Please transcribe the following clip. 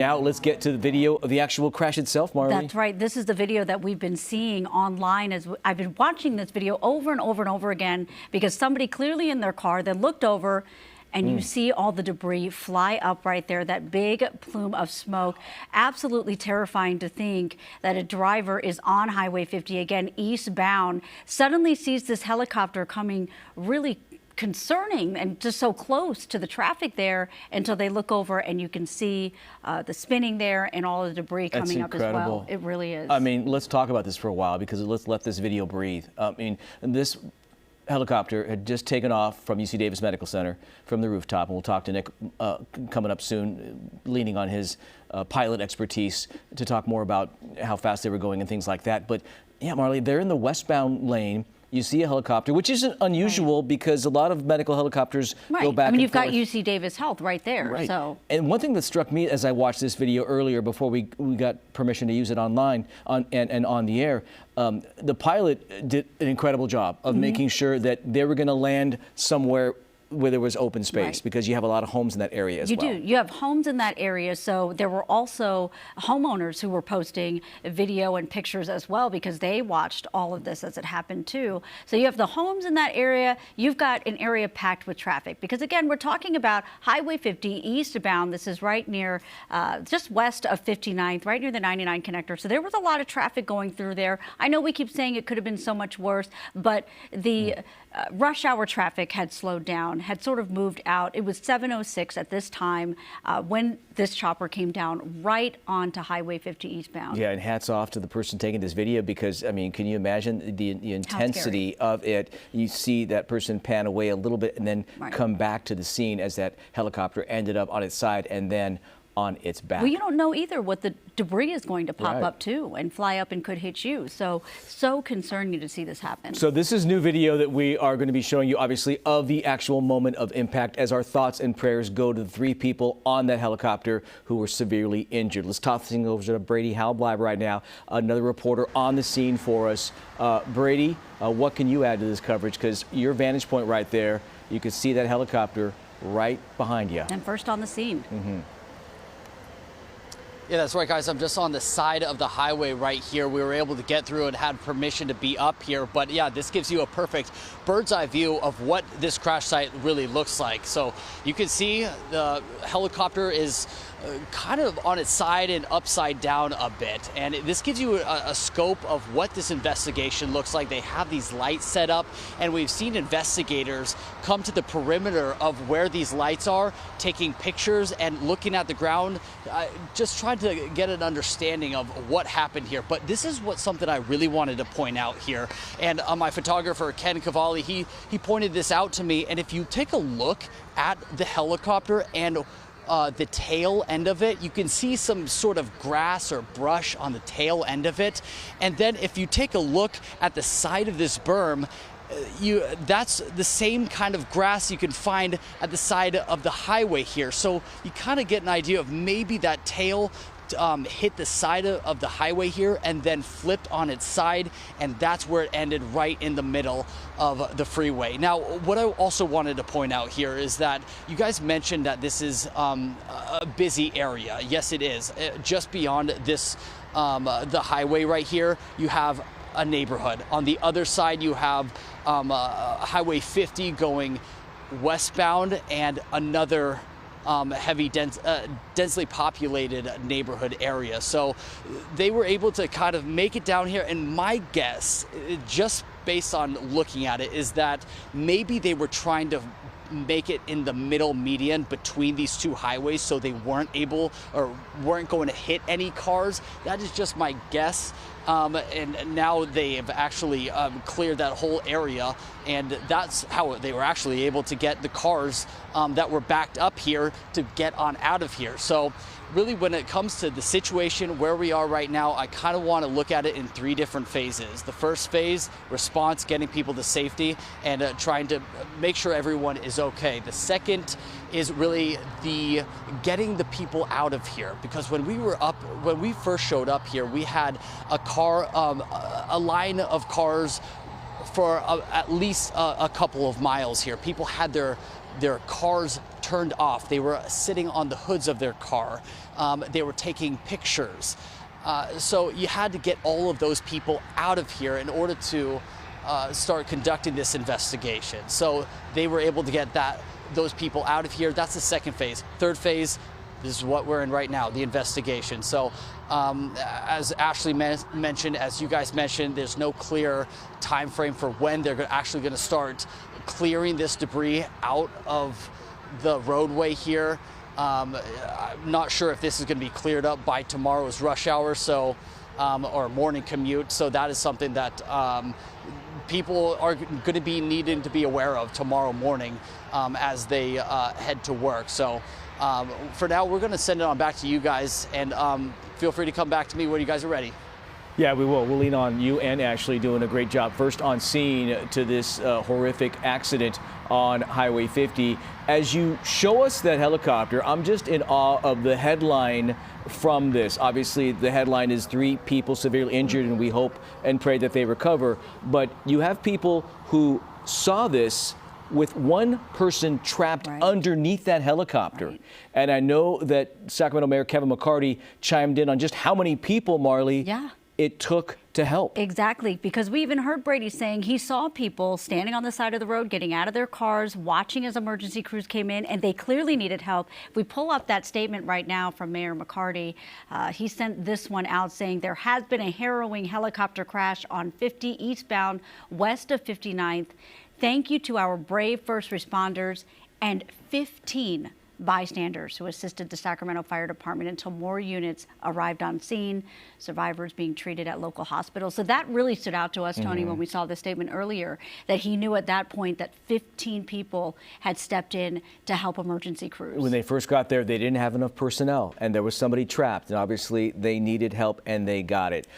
Now let's get to the video of the actual crash itself, Marley. That's right. This is the video that we've been seeing online. As I've been watching this video over and over and over again because somebody clearly in their car then looked over and you see all the debris fly up right there, that big plume of smoke. Absolutely terrifying to think that a driver is on Highway 50, again, eastbound, suddenly sees this helicopter coming really concerning and just so close to the traffic there until they look over and you can see the spinning there and all the debris coming up as well. It really is. I mean, let's talk about this for a while because let's let this video breathe. I mean, this helicopter had just taken off from UC Davis Medical Center from the rooftop, and we'll talk to Nick coming up soon, leaning on his pilot expertise to talk more about how fast they were going and things like that. But yeah, Marley, they're in the westbound lane. You see a helicopter, which isn't unusual because a lot of medical helicopters go back and forth. You've got UC Davis Health right there. Right. So. And one thing that struck me as I watched this video earlier before we got permission to use it online and on the air, the pilot did an incredible job of making sure that they were going to land somewhere where there was open space, because you have a lot of homes in that area as well. You do. You have homes in that area, so there were also homeowners who were posting video and pictures as well because they watched all of this as it happened too. So you have the homes in that area. You've got an area packed with traffic because, again, we're talking about Highway 50 eastbound. This is right near, just west of 59th, right near the 99 connector. So there was a lot of traffic going through there. I know we keep saying it could have been so much worse, but the rush hour traffic had slowed down, had sort of moved out. It was 7:06 at this time when this chopper came down right onto Highway 50 eastbound. Yeah, and hats off to the person taking this video because, I mean, can you imagine the intensity of it? You see that person pan away a little bit and then come back to the scene as that helicopter ended up on its side and then on its back. Well, you don't know either what the debris is going to pop up too and fly up and could hit you. So concerning to see this happen. So this is new video that we are going to be showing you, obviously, of the actual moment of impact as our thoughts and prayers go to the 3 people on that helicopter who were severely injured. Let's toss things over to Brady Halblab right now, another reporter on the scene for us. Brady, what can you add to this coverage? Because your vantage point right there, you can see that helicopter right behind you. And first on the scene. Yeah, that's right, guys. I'm just on the side of the highway right here. We were able to get through and had permission to be up here. But yeah, this gives you a perfect bird's eye view of what this crash site really looks like. So you can see the helicopter is kind of on its side and upside down a bit. And this gives you a scope of what this investigation looks like. They have these lights set up, and we've seen investigators come to the perimeter of where these lights are, taking pictures and looking at the ground, just trying to get an understanding of what happened here. But this is something I really wanted to point out here. And my photographer, Ken Cavalli, he pointed this out to me. And if you take a look at the helicopter and the tail end of it, you can see some sort of grass or brush on the tail end of it. And then if you take a look at the side of this berm, that's the same kind of grass you can find at the side of the highway here. So you kind of get an idea of maybe that tail hit the side of the highway here and then flipped on its side, and that's where it ended, right in the middle of the freeway. Now, what I also wanted to point out here is that you guys mentioned that this is a busy area. Yes, it is. Just beyond this, the highway right here, you have a neighborhood. On the other side, you have Highway 50 going westbound and another densely populated neighborhood area. So they were able to kind of make it down here, and my guess, just based on looking at it, is that maybe they were trying to make it in the middle median between these 2 highways so they weren't able or weren't going to hit any cars. That is just my guess. And now they have actually cleared that whole area, and that's how they were actually able to get the cars that were backed up here to get on out of here. So really, when it comes to the situation where we are right now, I kind of want to look at it in 3 different phases. The first phase, response, getting people to safety and trying to make sure everyone is okay. The second is really the getting the people out of here, because when we first showed up here, we had a line of cars for at least a couple of miles here. People had their cars turned off. They were sitting on the hoods of their car. They were taking pictures. So you had to get all of those people out of here in order to start conducting this investigation. So they were able to get those people out of here. That's the second phase. Third phase, this is what we're in right now, the investigation. So as Ashley mentioned, as you guys mentioned, there's no clear time frame for when they're actually going to start clearing this debris out of the roadway here. I'm not sure if this is going to be cleared up by tomorrow's rush hour, so or morning commute. So that is something that people are going to be needing to be aware of tomorrow morning as they head to work. So for now, we're going to send it on back to you guys, and feel free to come back to me when you guys are ready. Yeah, we will. We'll lean on you and Ashley doing a great job first on scene to this horrific accident on Highway 50. As you show us that helicopter, I'm just in awe of the headline from this. Obviously, the headline is 3 people severely injured, and we hope and pray that they recover. But you have people who saw this with one person trapped underneath that helicopter. And I know that Sacramento Mayor Kevin McCarty chimed in on just how many people, Marley, it took to help. Exactly, because we even heard Brady saying he saw people standing on the side of the road, getting out of their cars, watching as emergency crews came in, and they clearly needed help. If we pull up that statement right now from Mayor McCarty, he sent this one out saying there has been a harrowing helicopter crash on 50 eastbound west of 59th. Thank you to our brave first responders and 15 bystanders who assisted the Sacramento Fire Department until more units arrived on scene, survivors being treated at local hospitals. So that really stood out to us, Tony, when we saw the statement earlier, that he knew at that point that 15 people had stepped in to help emergency crews. When they first got there, they didn't have enough personnel, and there was somebody trapped, and obviously they needed help, and they got it.